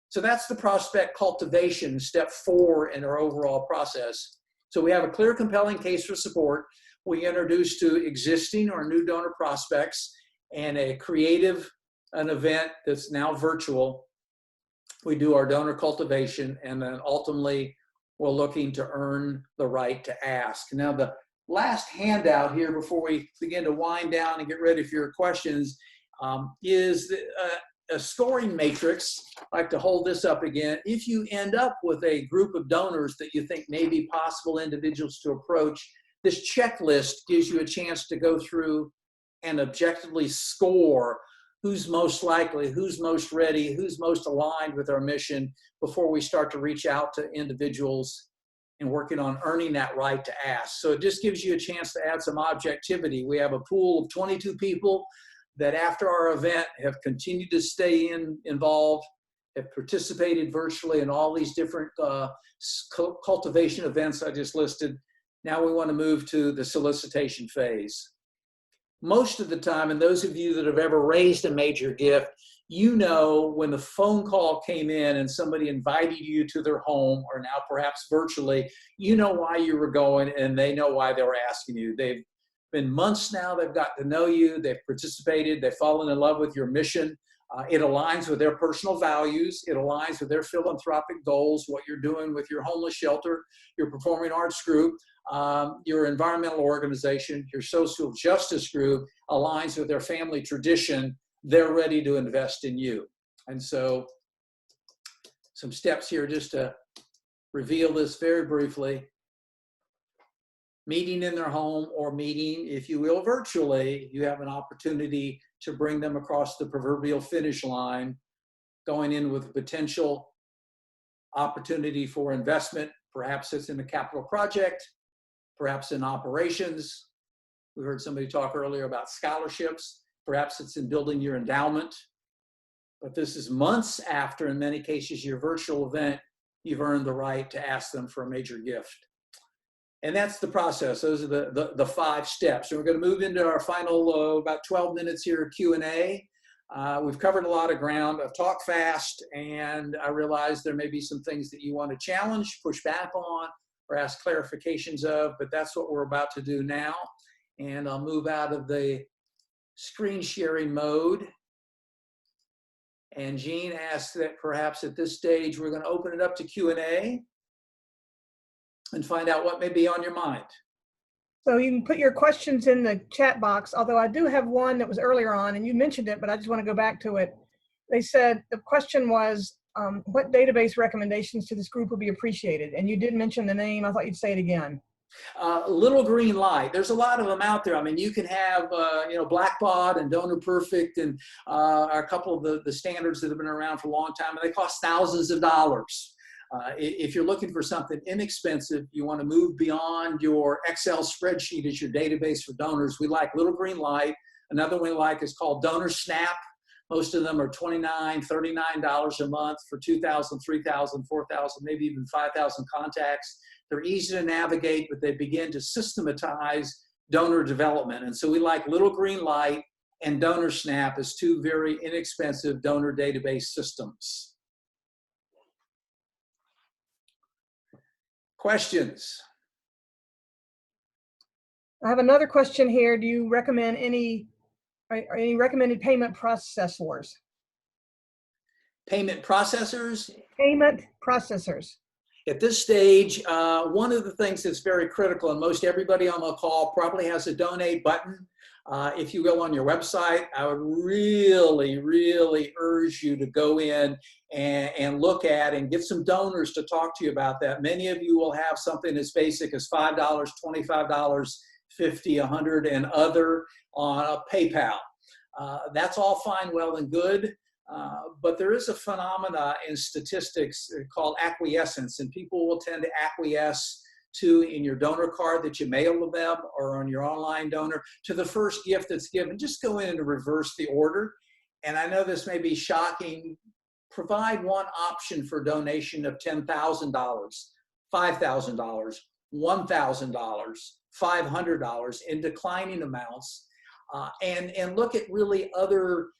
So that's the prospect cultivation, step 4 in our overall process. So we have a clear, compelling case for support. We introduce to existing or new donor prospects and an event that's now virtual. We do our donor cultivation, and then ultimately we're looking to earn the right to ask. Now, the last handout here before we begin to wind down and get ready for your questions is a scoring matrix. I like to hold this up again. If you end up with a group of donors that you think may be possible individuals to approach, this checklist gives you a chance to go through and objectively score who's most likely, who's most ready, who's most aligned with our mission before we start to reach out to individuals and working on earning that right to ask. So it just gives you a chance to add some objectivity. We have a pool of 22 people that after our event have continued to stay involved, have participated virtually in all these different cultivation events I just listed. Now we want to move to the solicitation phase. Most of the time, and those of you that have ever raised a major gift, you know when the phone call came in and somebody invited you to their home, or now perhaps virtually, you know why you were going and they know why they were asking you. They've been months now. They've got to know you. They've participated. They've fallen in love with your mission. It aligns with their personal values. It aligns with their philanthropic goals, what you're doing with your homeless shelter, your performing arts group, your environmental organization, your social justice group aligns with their family tradition. They're ready to invest in you. And so some steps here just to reveal this very briefly. Meeting in their home or meeting, if you will, virtually, you have an opportunity to bring them across the proverbial finish line, going in with potential opportunity for investment. Perhaps it's in a capital project, perhaps in operations. We heard somebody talk earlier about scholarships. Perhaps it's in building your endowment. But this is months after, in many cases, your virtual event, you've earned the right to ask them for a major gift. And that's the process. Those are the 5 steps. And we're going to move into our final about 12 minutes here of Q&A. We've covered a lot of ground. I've talked fast, and I realize there may be some things that you want to challenge, push back on, or ask clarifications of, but that's what we're about to do now. And I'll move out of the screen sharing mode. And Jean asked that perhaps at this stage, we're going to open it up to Q&A and find out what may be on your mind. So you can put your questions in the chat box, although I do have one that was earlier on, and you mentioned it, but I just want to go back to it. They said the question was, what database recommendations to this group would be appreciated? And you did mention the name. I thought you'd say it again. Little Green Light. There's a lot of them out there. I mean, you can have, Blackbaud and Donor Perfect and a couple of the standards that have been around for a long time, and they cost thousands of dollars. If you're looking for something inexpensive, you want to move beyond your Excel spreadsheet as your database for donors. We like Little Green Light. Another one we like is called Donor Snap. Most of them are $29, $39 a month for 2,000, 3,000, 4,000, maybe even 5,000 contacts. They're easy to navigate, but they begin to systematize donor development. And so we like Little Green Light and Donor Snap as 2 very inexpensive donor database systems. Questions? I have another question here. Do you recommend any recommended payment processors? Payment processors? Payment processors. At this stage, one of the things that's very critical, and most everybody on the call probably has a donate button, if you will, on your website. I would really, really urge you to go in and look at and get some donors to talk to you about that. Many of you will have something as basic as $5, $25, $50, $100, and other on a PayPal. That's all fine, well, and good. But there is a phenomena in statistics called acquiescence, and people will tend to acquiesce to in your donor card that you mail to them or on your online donor to the first gift that's given. Just go in and reverse the order. And I know this may be shocking. Provide one option for donation of $10,000, $5,000, $1,000, $500 in declining amounts, and look at really other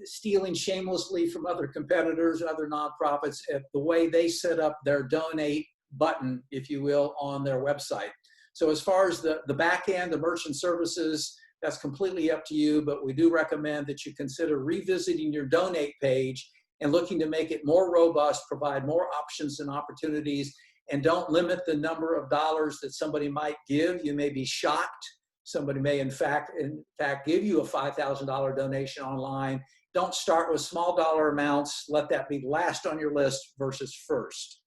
stealing shamelessly from other competitors, other nonprofits, at the way they set up their donate button, if you will, on their website. So as far as the back end, the merchant services, that's completely up to you, but we do recommend that you consider revisiting your donate page and looking to make it more robust, provide more options and opportunities, and don't limit the number of dollars that somebody might give. You may be shocked. Somebody may in fact give you a $5,000 donation online. Don't start with small dollar amounts. Let that be last on your list versus first.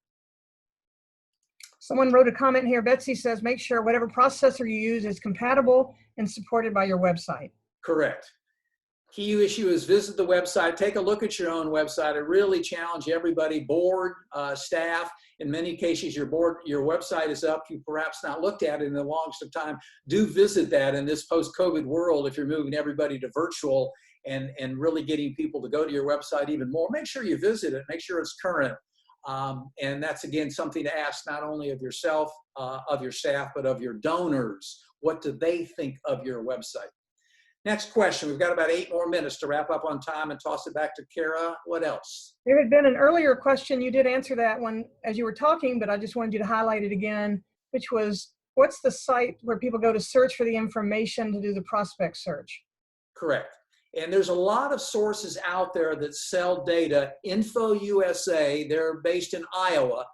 Someone wrote a comment here. Betsy says, make sure whatever processor you use is compatible and supported by your website. Correct. Key issue is visit the website, take a look at your own website. I really challenge everybody, board, staff. In many cases, your website is up. You perhaps not looked at it in the longest of time. Do visit that in this post-COVID world. If you're moving everybody to virtual and really getting people to go to your website even more, make sure you visit it, make sure it's current. And that's, again, something to ask not only of yourself, of your staff, but of your donors. What do they think of your website? Next question. We've got about 8 more minutes to wrap up on time and toss it back to Kara. What else? There had been an earlier question. You did answer that one as you were talking, but I just wanted you to highlight it again, which was, what's the site where people go to search for the information to do the prospect search? Correct. And there's a lot of sources out there that sell data. Info USA, they're based in Iowa.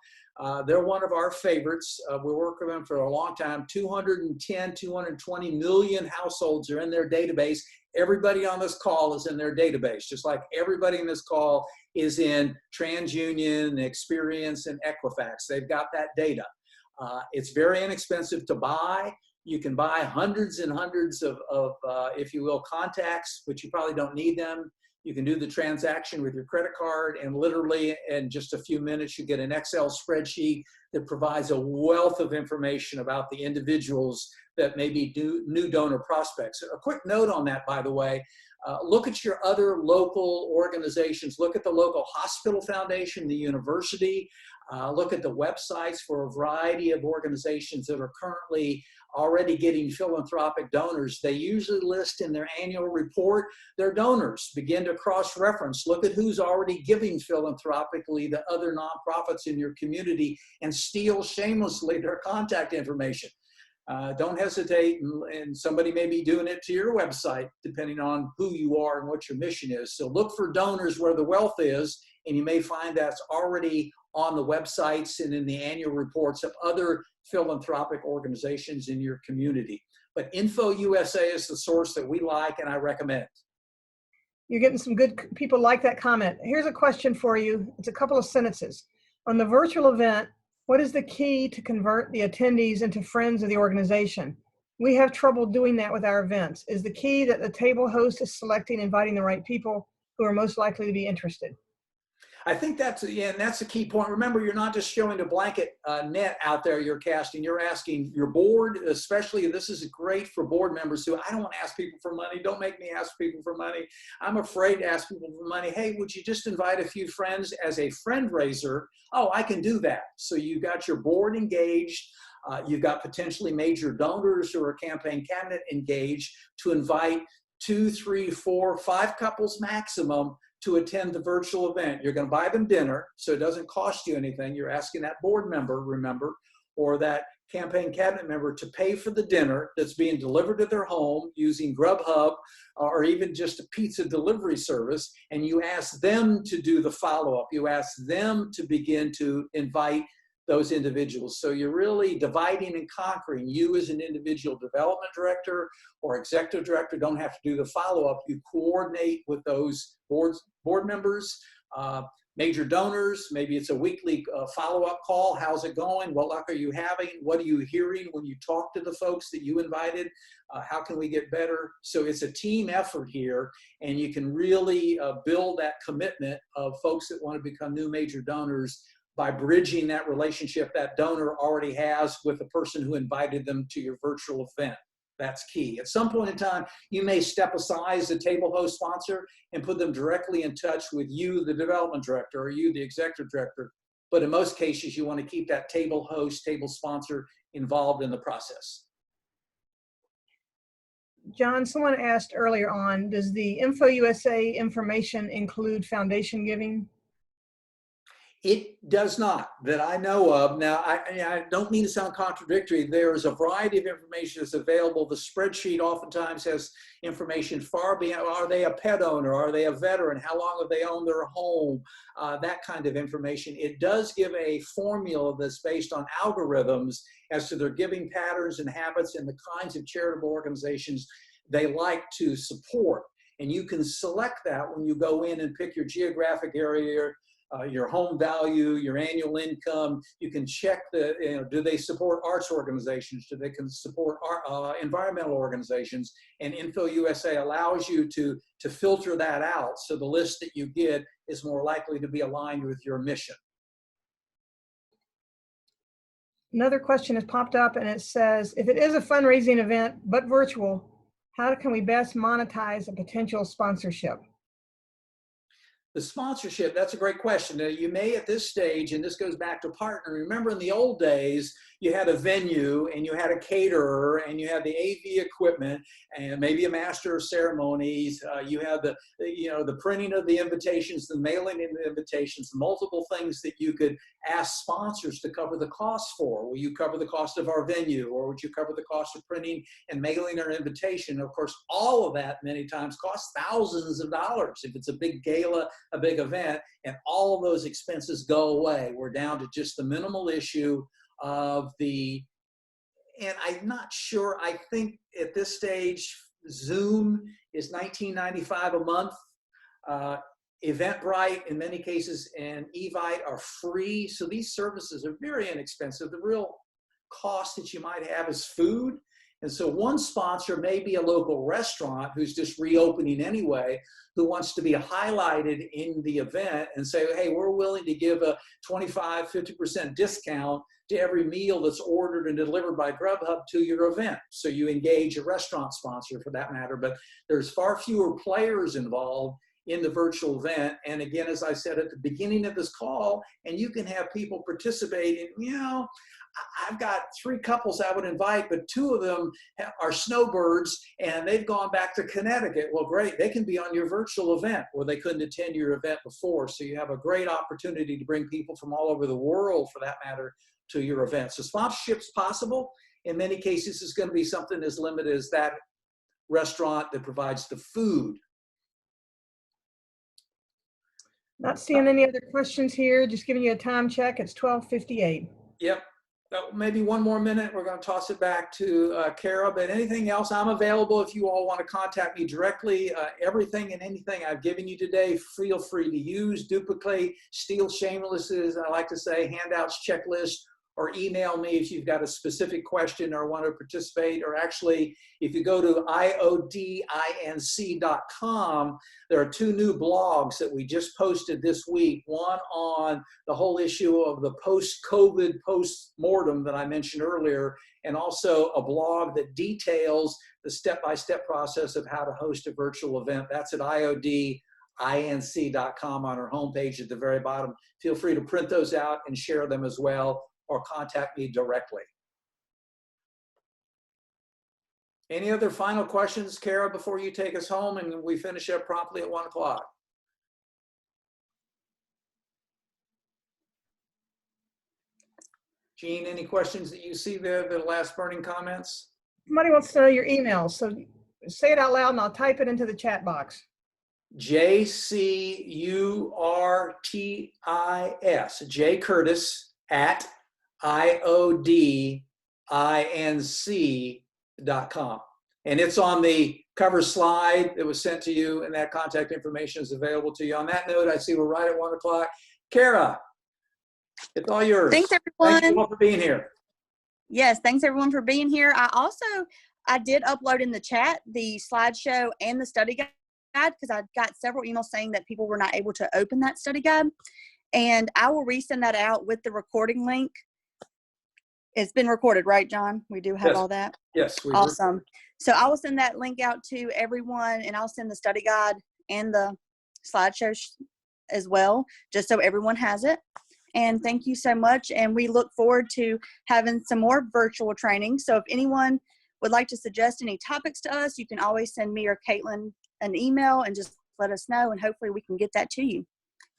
They're one of our favorites. We work with them for a long time. 210, 220 million households are in their database. Everybody on this call is in their database, just like everybody in this call is in TransUnion, Experience, and Equifax. They've got that data. It's very inexpensive to buy. You can buy hundreds and hundreds of if you will, contacts, but you probably don't need them. You can do the transaction with your credit card, and literally in just a few minutes, you get an Excel spreadsheet that provides a wealth of information about the individuals that may be new donor prospects. A quick note on that, by the way, look at your other local organizations. Look at the local hospital foundation, the university. Look at the websites for a variety of organizations that are currently already getting philanthropic donors. They usually list in their annual report their donors. Begin to cross-reference. Look at who's already giving philanthropically to other nonprofits in your community and steal shamelessly their contact information. Don't hesitate, and somebody may be doing it to your website, depending on who you are and what your mission is. So look for donors where the wealth is, and you may find that's already on the websites and in the annual reports of other philanthropic organizations in your community. But Info USA is the source that we like and I recommend. You're getting some good people like that comment. Here's a question for you. It's a couple of sentences. On the virtual event, what is the key to convert the attendees into friends of the organization? We have trouble doing that with our events. Is the key that the table host is selecting, inviting the right people who are most likely to be interested? I think that's a key point. Remember, you're not just showing a blanket net out there you're casting. You're asking your board, especially, this is great for board members who, I don't want to ask people for money. Don't make me ask people for money. I'm afraid to ask people for money. Hey, would you just invite a few friends as a friend raiser? Oh, I can do that. So you got your board engaged. You've got potentially major donors or a campaign cabinet engaged to invite 2, 3, 4, 5 couples maximum to attend the virtual event. You're going to buy them dinner, so it doesn't cost you anything. You're asking that board member, remember, or that campaign cabinet member to pay for the dinner that's being delivered to their home using Grubhub or even just a pizza delivery service, and you ask them to do the follow-up. You ask them to begin to invite those individuals. So you're really dividing and conquering. You as an individual development director or executive director don't have to do the follow-up. You coordinate with those board members, major donors. Maybe it's a weekly follow-up call. How's it going? What luck are you having? What are you hearing when you talk to the folks that you invited? How can we get better? So it's a team effort here, and you can really build that commitment of folks that want to become new major donors by bridging that relationship that donor already has with the person who invited them to your virtual event. That's key. At some point in time, you may step aside as a table host sponsor and put them directly in touch with you, the development director, or you, the executive director. But in most cases, you want to keep that table host, table sponsor involved in the process. John, someone asked earlier on, does the Info USA information include foundation giving? It does not, that I know of. Now, I don't mean to sound contradictory. There is a variety of information that's available. The spreadsheet oftentimes has information far beyond, are they a pet owner? Are they a veteran? How long have they owned their home? That kind of information. It does give a formula that's based on algorithms as to their giving patterns and habits and the kinds of charitable organizations they like to support. And you can select that when you go in and pick your geographic area, your home value, your annual income. You can check do they support arts organizations? Do they support environmental organizations? And Info USA allows you to filter that out, so the list that you get is more likely to be aligned with your mission. Another question has popped up and it says, if it is a fundraising event but virtual, how can we best monetize a potential sponsorship? The sponsorship, that's a great question. Now, you may at this stage, and this goes back to partnering, remember in the old days, you had a venue and you had a caterer and you had the AV equipment and maybe a master of ceremonies. You had the printing of the invitations, the mailing of the invitations, multiple things that you could ask sponsors to cover the cost for. Will you cover the cost of our venue, or would you cover the cost of printing and mailing our invitation? Of course, all of that many times costs thousands of dollars if it's a big gala, a big event, and all of those expenses go away. We're down to just the minimal issue of and I'm not sure, I think at this stage, Zoom is $19.95 a month. Eventbrite in many cases and Evite are free. So these services are very inexpensive. The real cost that you might have is food. And so one sponsor may be a local restaurant who's just reopening anyway, who wants to be highlighted in the event and say, hey, we're willing to give a 25, 50% discount to every meal that's ordered and delivered by Grubhub to your event. So you engage a restaurant sponsor for that matter, but there's far fewer players involved in the virtual event. And again, as I said at the beginning of this call, and you can have people participating, I've got 3 couples I would invite, but 2 of them are snowbirds and they've gone back to Connecticut. Well, great, they can be on your virtual event where they couldn't attend your event before. So you have a great opportunity to bring people from all over the world, for that matter, to your event. So sponsorship's possible. In many cases, it's going to be something as limited as that restaurant that provides the food. Not seeing any other questions here. Just giving you a time check. It's 12:58. Yep. Maybe one more minute. We're going to toss it back to Kara. But anything else, I'm available if you all want to contact me directly. Everything and anything I've given you today, feel free to use, duplicate, steal shameless, as I like to say, handouts, checklists, or email me if you've got a specific question or want to participate. Or actually, if you go to iodinc.com, there are 2 new blogs that we just posted this week. One on the whole issue of the post-COVID post-mortem that I mentioned earlier, and also a blog that details the step-by-step process of how to host a virtual event. That's at iodinc.com on our homepage at the very bottom. Feel free to print those out and share them as well, or contact me directly. Any other final questions, Kara, before you take us home and we finish up promptly at 1 o'clock? Jean, any questions that you see there, the last burning comments? Somebody wants to know your email, so say it out loud and I'll type it into the chat box. JCURTIS, J Curtis at iodinc.com. And it's on the cover slide that was sent to you, and that contact information is available to you. On that note, I see we're right at 1 o'clock. Kara, it's all yours. Thanks, everyone. Thanks for being here. Yes, thanks, everyone, for being here. I did upload in the chat the slideshow and the study guide, because I got several emails saying that people were not able to open that study guide. And I will resend that out with the recording link. It's been recorded, right, John? We do have all that? Yes. Awesome. So I will send that link out to everyone, and I'll send the study guide and the slideshow as well, just so everyone has it. And thank you so much. And we look forward to having some more virtual training. So if anyone would like to suggest any topics to us, you can always send me or Caitlin an email and just let us know, and hopefully we can get that to you.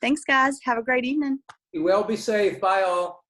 Thanks, guys. Have a great evening. Be well, be safe. Bye, all.